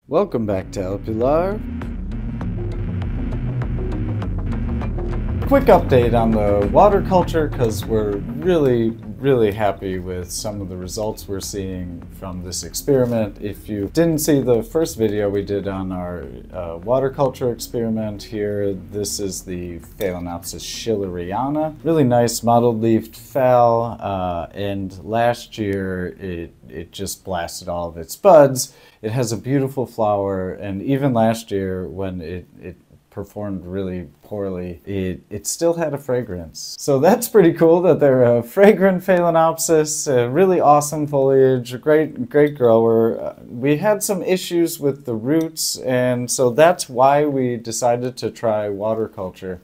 Welcome back to Pilar. Quick update on the water culture because we're really happy with some of the results we're seeing from this experiment. If you didn't see the first video we did on our water culture experiment here, this is the Phalaenopsis schilleriana. Really nice mottled leafed phal, and last year it just blasted all of its buds. It has a beautiful flower, and even last year when it performed really poorly, it still had a fragrance. So that's pretty cool that they're a fragrant Phalaenopsis, really awesome foliage, great grower. We had some issues with the roots, and so that's why we decided to try water culture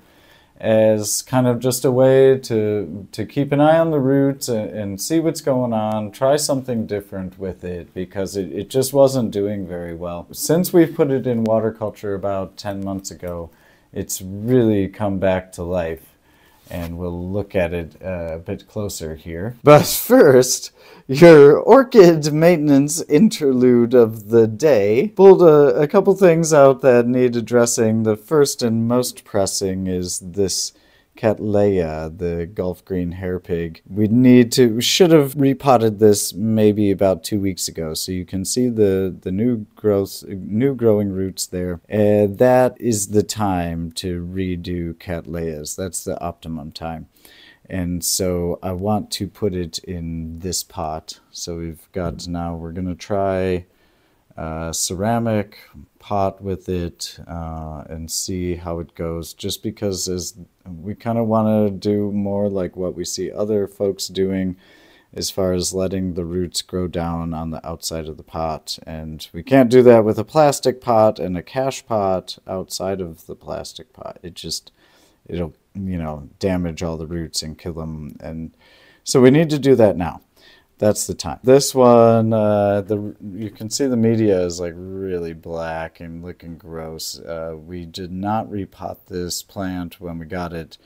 as kind of just a way to keep an eye on the roots and see what's going on, try something different with it, because it just wasn't doing very well. Since we've put it in water culture about 10 months ago, it's really come back to life, and we'll look at it a bit closer here. But first, your orchid maintenance interlude of the day. Pulled a couple things out that need addressing. The first and most pressing is this Cattleya, the Gulf Green hair pig. We should have repotted this maybe about 2 weeks ago, so you can see the new growing roots there. That is the time to redo Cattleyas. That's the optimum time. And so I want to put it in this pot. So we've got, now we're going to try a ceramic pot with it and see how it goes, just because we kind of want to do more like what we see other folks doing as far as letting the roots grow down on the outside of the pot. And we can't do that with a plastic pot and a cash pot outside of the plastic pot. It'll damage all the roots and kill them. And so we need to do that now. That's the time. This one, you can see the media is like really black and looking gross. We did not repot this plant when we got it.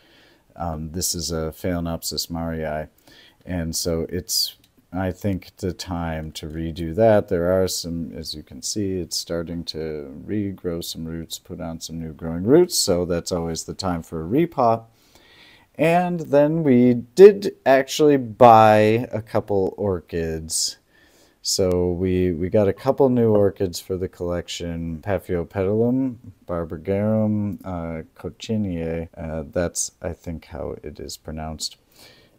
This is a Phalaenopsis marii, and so it's, I think, the time to redo that. There are some, as you can see, it's starting to regrow some roots, put on some new growing roots, so that's always the time for a repot. And then we did actually buy a couple orchids. So we got a couple new orchids for the collection. Paphiopedilum, Barbergarum, Cochineae. That's, I think, how it is pronounced.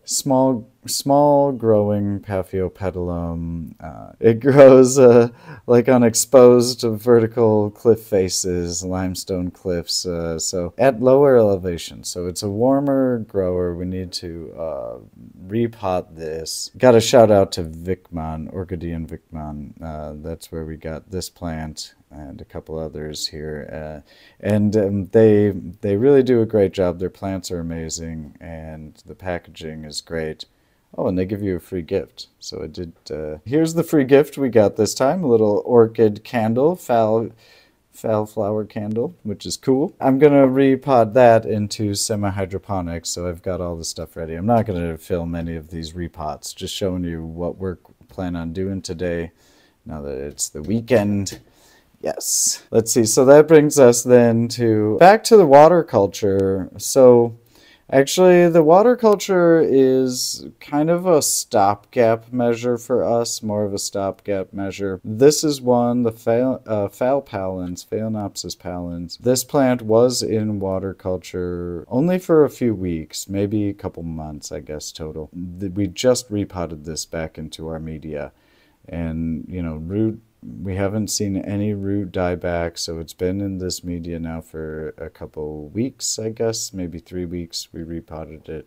Small growing Paphiopedilum. It grows like on exposed vertical cliff faces, limestone cliffs, so at lower elevation. So it's a warmer grower. We need to repot this. Got a shout out to Vickman, Orchidean Vickman. That's where we got this plant and a couple others here, and they really do a great job. Their plants are amazing, and the packaging is great. Oh, and they give you a free gift. So I did. Here's the free gift we got this time: a little orchid candle, phal flower candle, which is cool. I'm gonna repot that into semi-hydroponics, so I've got all the stuff ready. I'm not gonna film any of these repots, just showing you what we're planning on doing today, now that it's the weekend. Yes. Let's see. So that brings us then back to the water culture. So actually the water culture is kind of a stopgap measure for us, more of a stopgap measure. This is one, the Phalaenopsis palens. This plant was in water culture only for a few weeks, maybe a couple months, I guess, total. We just repotted this back into our media. And, we haven't seen any root dieback, so it's been in this media now for a couple weeks, I guess, maybe 3 weeks. We repotted it.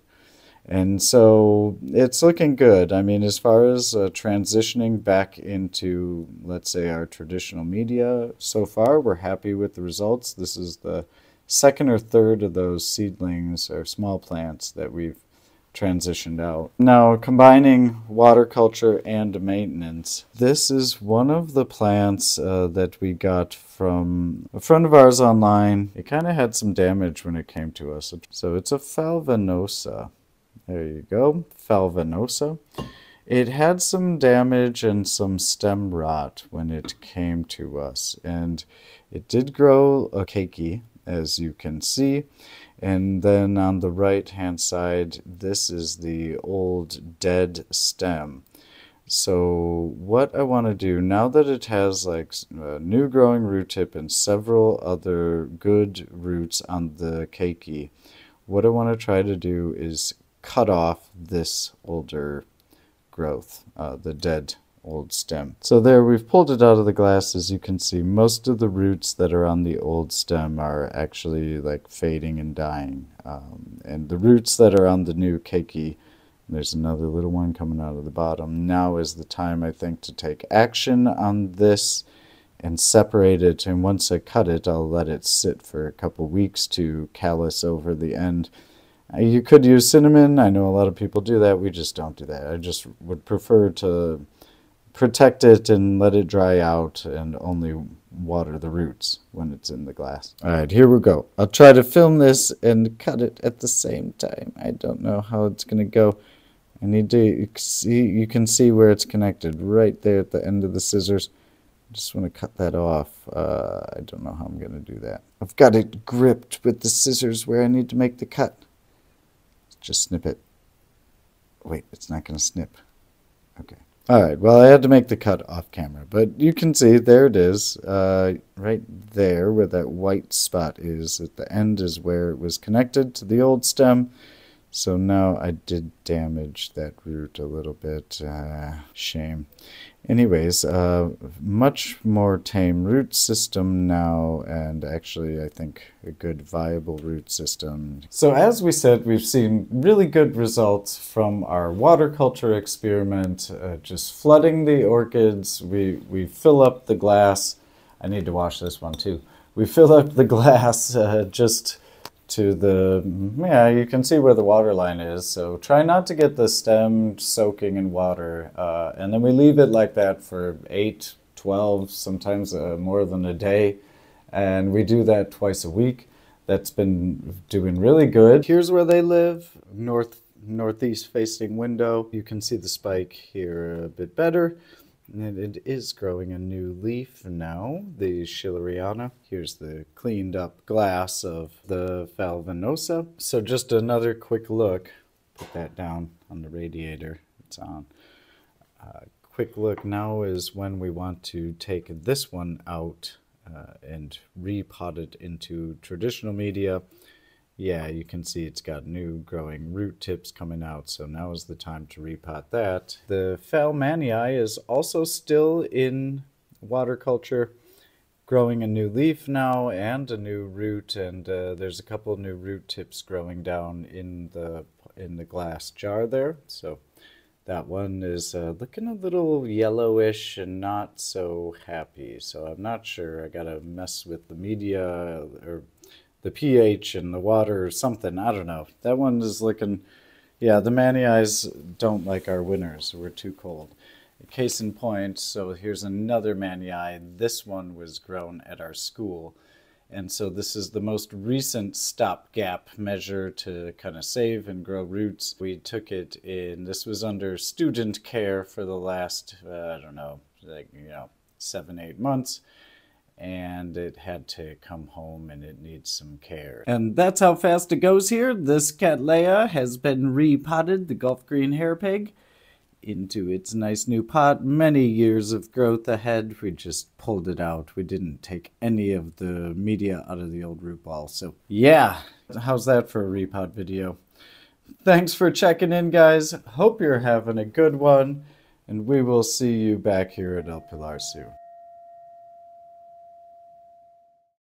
And so it's looking good. I mean, as far as transitioning back into, let's say, our traditional media, so far we're happy with the results. This is the second or third of those seedlings or small plants that we've transitioned out. Now, combining water culture and maintenance. This is one of the plants that we got from a friend of ours online. It kind of had some damage when it came to us. So it's a Phalaenopsis. There you go, Phalaenopsis. It had some damage and some stem rot when it came to us, and it did grow a cakey, as you can see. And then on the right hand side, this is the old dead stem. So what I want to do, now that it has like a new growing root tip and several other good roots on the keiki, what I want to try to do is cut off this older growth, the dead old stem. So there, we've pulled it out of the glass. As you can see, most of the roots that are on the old stem are actually like fading and dying. And the roots that are on the new keiki, there's another little one coming out of the bottom. Now is the time, I think, to take action on this and separate it. And once I cut it, I'll let it sit for a couple weeks to callus over the end. You could use cinnamon. I know a lot of people do that. We just don't do that. I just would prefer to protect it and let it dry out and only water the roots when it's in the glass. All right, here we go. I'll try to film this and cut it at the same time. I don't know how it's going to go. I need to see, you can see where it's connected right there at the end of the scissors. I just want to cut that off. I don't know how I'm going to do that. I've got it gripped with the scissors where I need to make the cut. Just snip it. Wait, it's not going to snip. Okay. All right, well, I had to make the cut off camera, but you can see there it is, right there where that white spot is. At the end is where it was connected to the old stem. So now I did damage that root a little bit. Shame. Anyways, much more tame root system now, and actually I think a good viable root system. So as we said, we've seen really good results from our water culture experiment, just flooding the orchids. We fill up the glass. I need to wash this one too. We fill up the glass just to the, yeah, you can see where the water line is, so try not to get the stem soaking in water, and then we leave it like that for 8, 12, sometimes more than a day, and we do that twice a week. That's been doing really good. Here's where they live, northeast facing window. You can see the spike here a bit better. And it is growing a new leaf now, the schilleriana. Here's the cleaned up glass of the Phalaenopsis. So just another quick look. Put that down on the radiator. It's on. Quick look now is when we want to take this one out and repot it into traditional media. Yeah, you can see it's got new growing root tips coming out, so now is the time to repot that. The Phalaenopsis is also still in water culture, growing a new leaf now and a new root, and there's a couple new root tips growing down in the glass jar there. So that one is looking a little yellowish and not so happy. So I'm not sure. I gotta mess with the media or the pH in the water or something. I don't know. That one is looking, yeah, the manii don't like our winters. We're too cold. Case in point, so here's another manii. This one was grown at our school. And so this is the most recent stopgap measure to kind of save and grow roots. We took it in, this was under student care for the last, I don't know, like, 7, 8 months. And it had to come home and it needs some care. And that's how fast it goes here. This Cattleya has been repotted, the Gulf Green hair pig, into its nice new pot. Many years of growth ahead. We just pulled it out. We didn't take any of the media out of the old root ball. So yeah, how's that for a repot video? Thanks for checking in, guys. Hope you're having a good one. And we will see you back here at El Pilar soon.